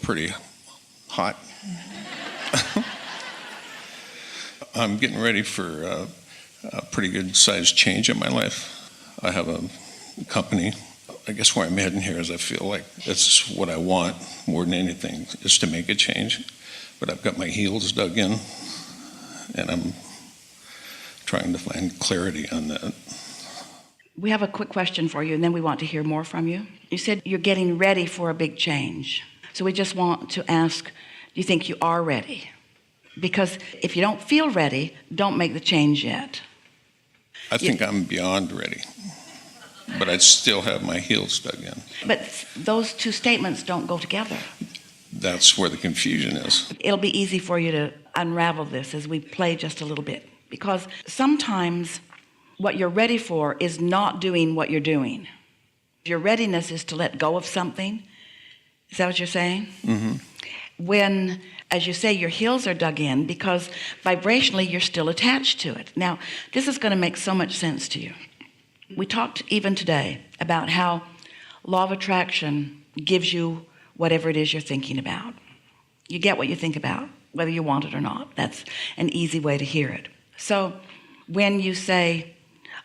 pretty hot. I'm getting ready for a pretty good sized change in my life. I have a company. I guess where I'm heading here is I feel like that's what I want more than anything, is to make a change. But I've got my heels dug in, and I'm trying to find clarity on that. We have a quick question for you, and then we want to hear more from you. You said you're getting ready for a big change. So we just want to ask, do you think you are ready? Because if you don't feel ready, don't make the change yet. I think I'm beyond ready, but I still have my heels dug in. But those two statements don't go together. That's where the confusion is. It'll be easy for you to unravel this as we play just a little bit, because sometimes what you're ready for is not doing what you're doing. Your readiness is to let go of something. Is that what you're saying? Mm-hmm. When, as you say, your heels are dug in because vibrationally you're still attached to it. Now, this is going to make so much sense to you. We talked even today about how law of attraction gives you whatever it is you're thinking about. You get what you think about, whether you want it or not. That's an easy way to hear it. So when you say,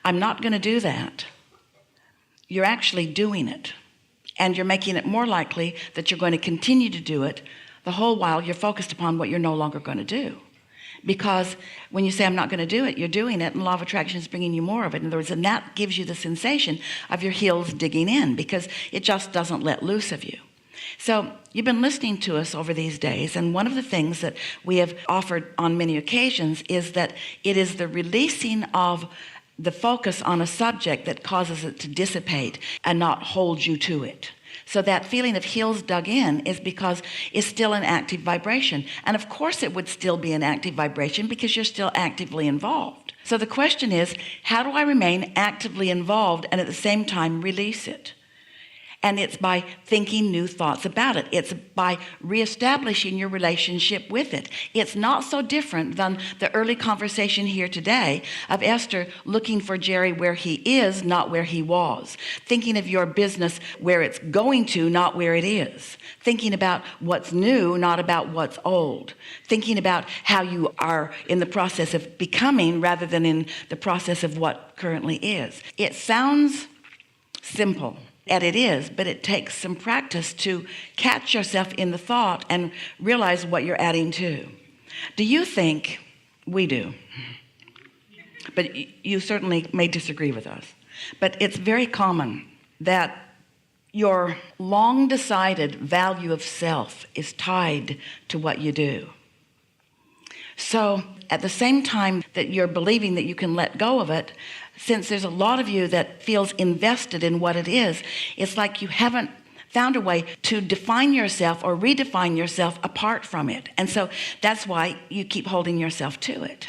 I'm not going to do that, you're actually doing it. And you're making it more likely that you're going to continue to do it the whole while you're focused upon what you're no longer going to do. Because when you say, I'm not going to do it, you're doing it, and law of attraction is bringing you more of it. In other words, and that gives you the sensation of your heels digging in, because it just doesn't let loose of you. So you've been listening to us over these days, and one of the things that we have offered on many occasions is that it is the releasing of the focus on a subject that causes it to dissipate and not hold you to it. So that feeling of heels dug in is because it's still an active vibration. And of course it would still be an active vibration because you're still actively involved. So the question is, how do I remain actively involved and at the same time release it? And it's by thinking new thoughts about it. It's by reestablishing your relationship with it. It's not so different than the early conversation here today of Esther looking for Jerry where he is, not where he was. Thinking of your business where it's going to, not where it is. Thinking about what's new, not about what's old. Thinking about how you are in the process of becoming rather than in the process of what currently is. It sounds simple. And it is, but it takes some practice to catch yourself in the thought and realize what you're adding to. Do you think, we do, but you certainly may disagree with us, but it's very common that your long decided value of self is tied to what you do. So at the same time that you're believing that you can let go of it, since there's a lot of you that feels invested in what it is, it's like you haven't found a way to define yourself or redefine yourself apart from it. And so that's why you keep holding yourself to it.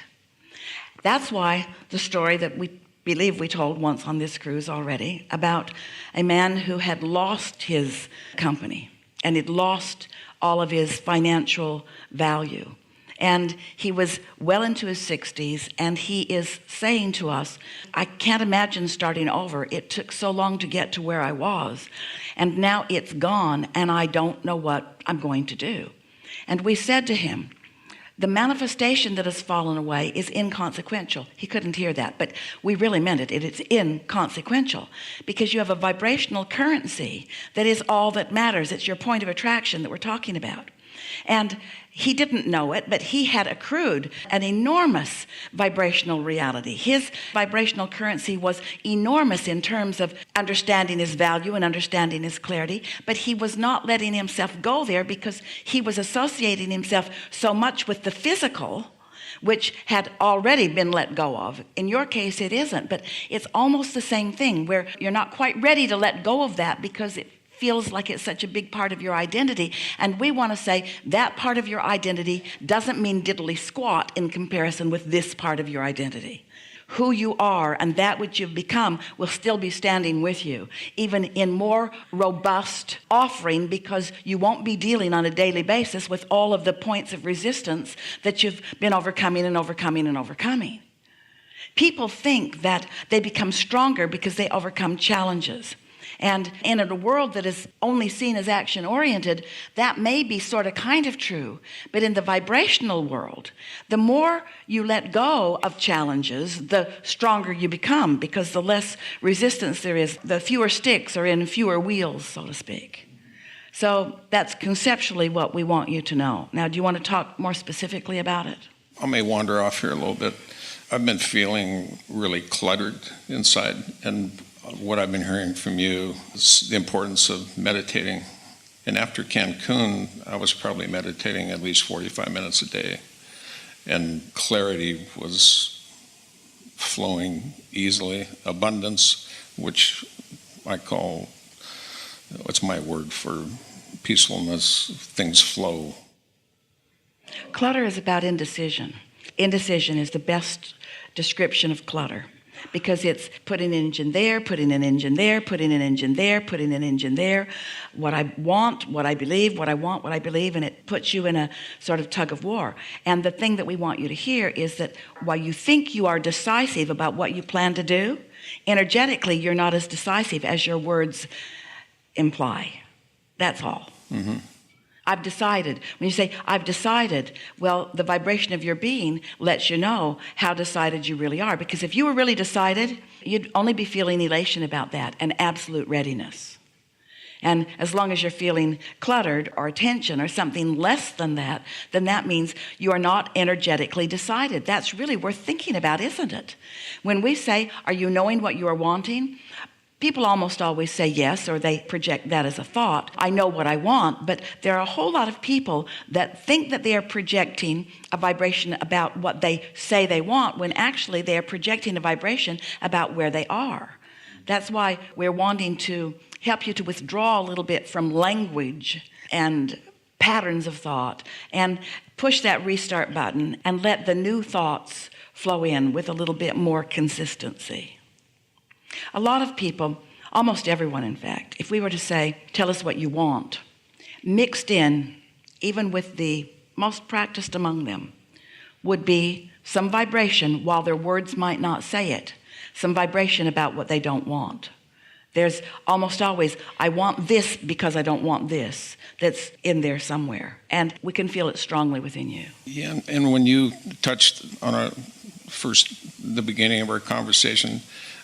That's why the story that we believe we told once on this cruise already about a man who had lost his company and had lost all of his financial value. And he was well into his 60s, and he is saying to us, I can't imagine starting over. It took so long to get to where I was, and now it's gone, and I don't know what I'm going to do. And we said to him, the manifestation that has fallen away is inconsequential. He couldn't hear that, but we really meant it. It is inconsequential because you have a vibrational currency that is all that matters. It's your point of attraction that we're talking about. And he didn't know it, but he had accrued an enormous vibrational reality. His vibrational currency was enormous in terms of understanding his value and understanding his clarity, but he was not letting himself go there because he was associating himself so much with the physical, which had already been let go of. In your case, it isn't, but it's almost the same thing where you're not quite ready to let go of that because it feels like it's such a big part of your identity. And we want to say that part of your identity doesn't mean diddly squat in comparison with this part of your identity. Who you are and that which you've become will still be standing with you, even in more robust offering, because you won't be dealing on a daily basis with all of the points of resistance that you've been overcoming and overcoming and overcoming. People think that they become stronger because they overcome challenges. And in a world that is only seen as action-oriented, that may be sort of kind of true. But in the vibrational world, the more you let go of challenges, the stronger you become, because the less resistance there is, the fewer sticks are in fewer wheels, so to speak. So that's conceptually what we want you to know. Now, do you want to talk more specifically about it? I may wander off here a little bit. I've been feeling really cluttered inside, and what I've been hearing from you is the importance of meditating. And after Cancun, I was probably meditating at least 45 minutes a day, and clarity was flowing easily. Abundance, which I call, what's my word for peacefulness, things flow. Clutter is about indecision. Indecision is the best description of clutter, because it's putting an engine there, putting an engine there, putting an engine there, putting an engine there, what I want, what I believe, what I want, what I believe, and it puts you in a sort of tug of war. And the thing that we want you to hear is that while you think you are decisive about what you plan to do, energetically you're not as decisive as your words imply. That's all. Mm-hmm. I've decided. When you say, I've decided, well, the vibration of your being lets you know how decided you really are. Because if you were really decided, you'd only be feeling elation about that and absolute readiness. And as long as you're feeling cluttered or tension or something less than that, then that means you are not energetically decided. That's really worth thinking about, isn't it? When we say, are you knowing what you are wanting? People almost always say yes, or they project that as a thought. I know what I want, but there are a whole lot of people that think that they are projecting a vibration about what they say they want, when actually they are projecting a vibration about where they are. That's why we're wanting to help you to withdraw a little bit from language and patterns of thought and push that restart button and let the new thoughts flow in with a little bit more consistency. A lot of people, almost everyone in fact, if we were to say, tell us what you want, mixed in, even with the most practiced among them, would be some vibration, while their words might not say it, some vibration about what they don't want. There's almost always, I want this because I don't want this, that's in there somewhere. And we can feel it strongly within you. Yeah, and when you touched on the beginning of our conversation,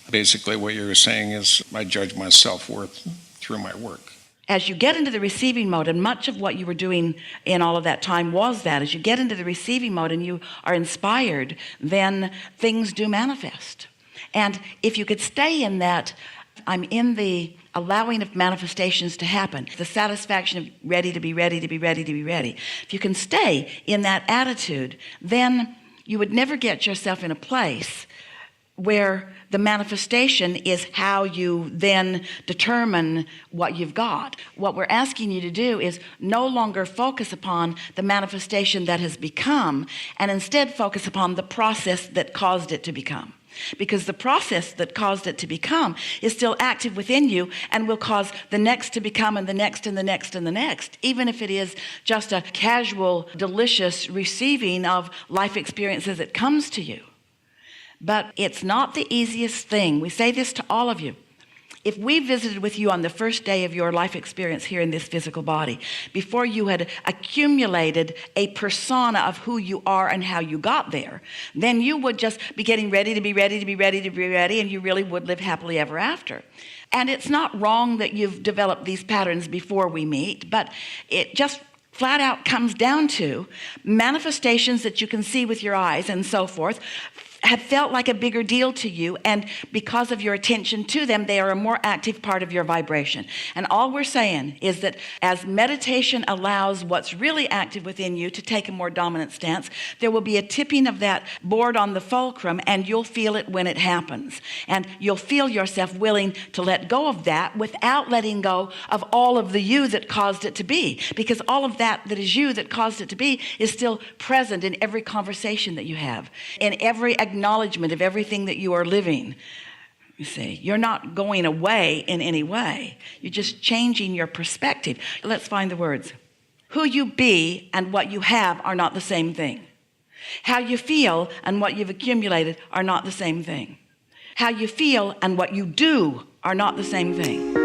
basically what you were saying is I judge my self-worth through my work. As you get into the receiving mode, and much of what you were doing in all of that time was that, as you get into the receiving mode and you are inspired, then things do manifest. And if you could stay in that, I'm in the allowing of manifestations to happen, the satisfaction of ready to be ready to be ready to be ready. If you can stay in that attitude, then you would never get yourself in a place where the manifestation is how you then determine what you've got. What we're asking you to do is no longer focus upon the manifestation that has become, and instead focus upon the process that caused it to become. Because the process that caused it to become is still active within you and will cause the next to become, and the next and the next and the next, even if it is just a casual, delicious receiving of life experience as it comes to you. But it's not the easiest thing. We say this to all of you. If we visited with you on the first day of your life experience here in this physical body, before you had accumulated a persona of who you are and how you got there, then you would just be getting ready to be ready to be ready to be ready, and you really would live happily ever after. And it's not wrong that you've developed these patterns before we meet, but it just flat out comes down to manifestations that you can see with your eyes and so forth have felt like a bigger deal to you, and because of your attention to them, they are a more active part of your vibration. And all we're saying is that as meditation allows what's really active within you to take a more dominant stance, there will be a tipping of that board on the fulcrum, and you'll feel it when it happens. And you'll feel yourself willing to let go of that without letting go of all of the you that caused it to be, because all of that is you that caused it to be is still present in every conversation that you have, in every acknowledgement of everything that you are living. You see, you're not going away in any way. You're just changing your perspective. Let's find the words. Who you be and what you have are not the same thing. How you feel and what you've accumulated are not the same thing. How you feel and what you do are not the same thing.